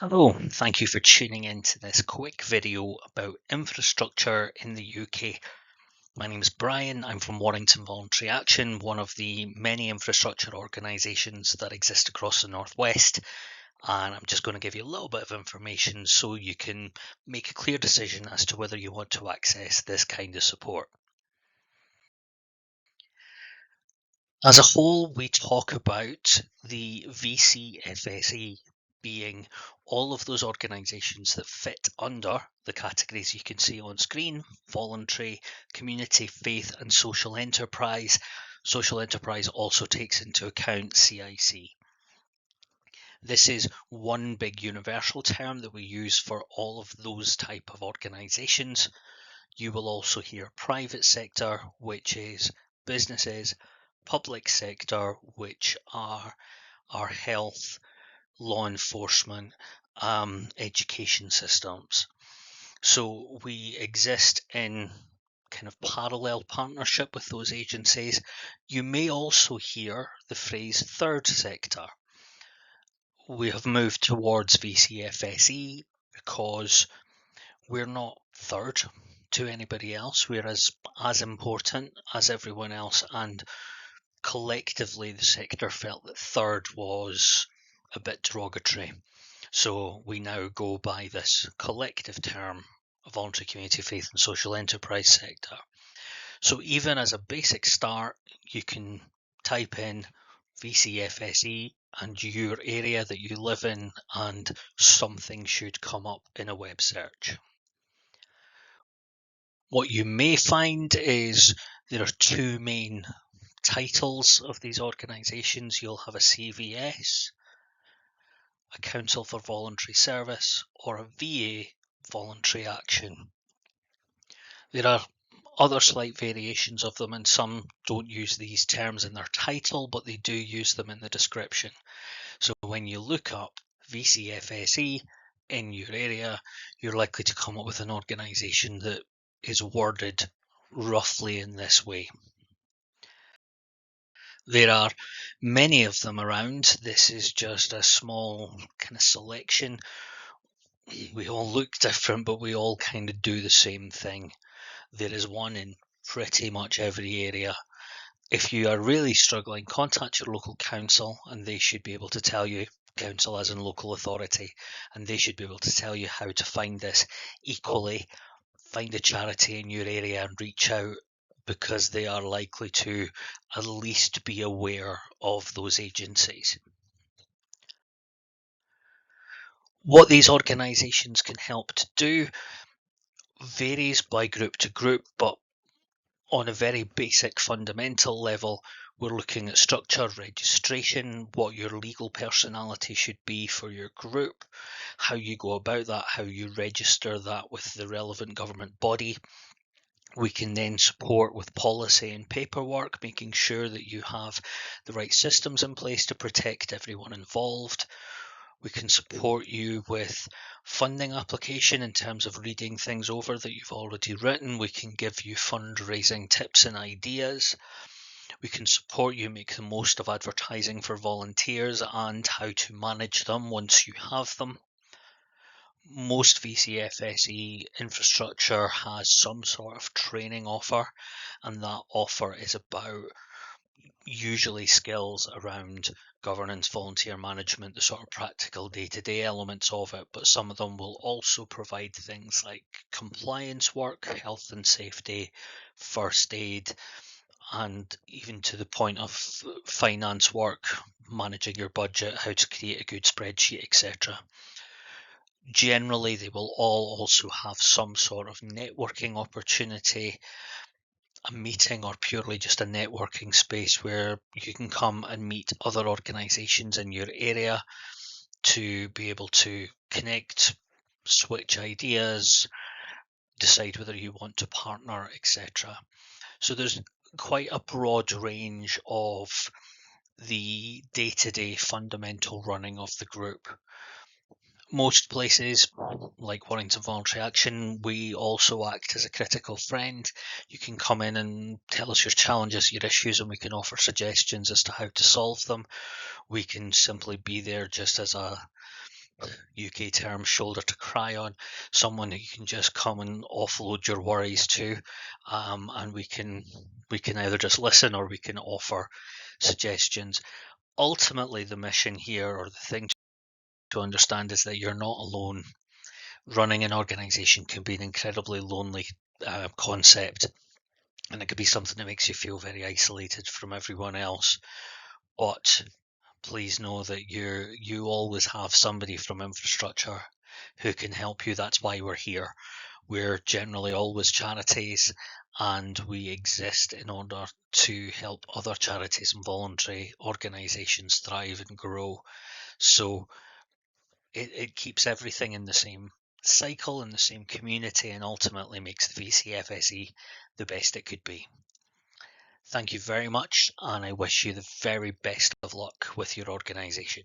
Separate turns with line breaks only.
Hello, thank you for tuning in to this quick video about infrastructure in the UK. My name is Brian, I'm from Warrington Voluntary Action, one of the many infrastructure organisations that exist across the Northwest, and I'm just going to give you a little bit of information so you can make a clear decision as to whether you want to access this kind of support. As a whole, we talk about the VCFSE being all of those organisations that fit under the categories you can see on screen: voluntary, community, faith and social enterprise. Social enterprise also takes into account CIC. This is one big universal term that we use for all of those type of organisations. You will also hear private sector, which is businesses, public sector, which are our health, law enforcement, education systems. So we exist in kind of parallel partnership with those agencies. You may also hear the phrase third sector. We have moved towards VCFSE because we're not third to anybody else. We're as important as everyone else, and collectively the sector felt that third was a bit derogatory. So we now go by this collective term, voluntary, community, faith and social enterprise sector. So even as a basic start, you can type in VCFSE and your area that you live in, and something should come up in a web search. What you may find is there are two main titles of these organisations. You'll have a CVS, a Council for Voluntary Service, or a VA, Voluntary Action. There are other slight variations of them, and some don't use these terms in their title, but they do use them in the description. So when you look up VCFSE in your area, you're likely to come up with an organisation that is worded roughly in this way. There are many of them around. This is just a small kind of selection. We all look different, but we all kind of do the same thing. There is one in pretty much every area. If you are really struggling, contact your local council and they should be able to tell you, council as in local authority, and they should be able to tell you how to find this. Equally, find a charity in your area and reach out, because they are likely to at least be aware of those agencies. What these organisations can help to do varies by group to group, but on a very basic fundamental level, we're looking at structure, registration, what your legal personality should be for your group, how you go about that, how you register that with the relevant government body. We can then support with policy and paperwork, making sure that you have the right systems in place to protect everyone involved. We can support you with funding application in terms of reading things over that you've already written. We can give you fundraising tips and ideas. We can support you make the most of advertising for volunteers and how to manage them once you have them. Most VCFSE infrastructure has some sort of training offer, and that offer is about usually skills around governance, volunteer management, the sort of practical day-to-day elements of it, but some of them will also provide things like compliance work, health and safety, first aid, and even to the point of finance work, managing your budget, how to create a good spreadsheet, etc. Generally, they will all also have some sort of networking opportunity, a meeting or purely just a networking space where you can come and meet other organisations in your area to be able to connect, switch ideas, decide whether you want to partner, etc. So there's quite a broad range of the day-to-day fundamental running of the group. Most places, like Warrington Voluntary Action, we also act as a critical friend. You can come in and tell us your challenges, your issues, and we can offer suggestions as to how to solve them. We can simply be there just as a UK term, shoulder to cry on, someone who you can just come and offload your worries to, and we can either just listen or we can offer suggestions. Ultimately, the mission here, or the thing to understand, is that you're not alone. Running an organization can be an incredibly lonely concept, and it could be something that makes you feel very isolated from everyone else. But please know that you always have somebody from infrastructure who can help you. That's why we're here. We're generally always charities, and we exist in order to help other charities and voluntary organizations thrive and grow. So it keeps everything in the same cycle, in the same community, and ultimately makes the VCFSE the best it could be. Thank you very much, and I wish you the very best of luck with your organisation.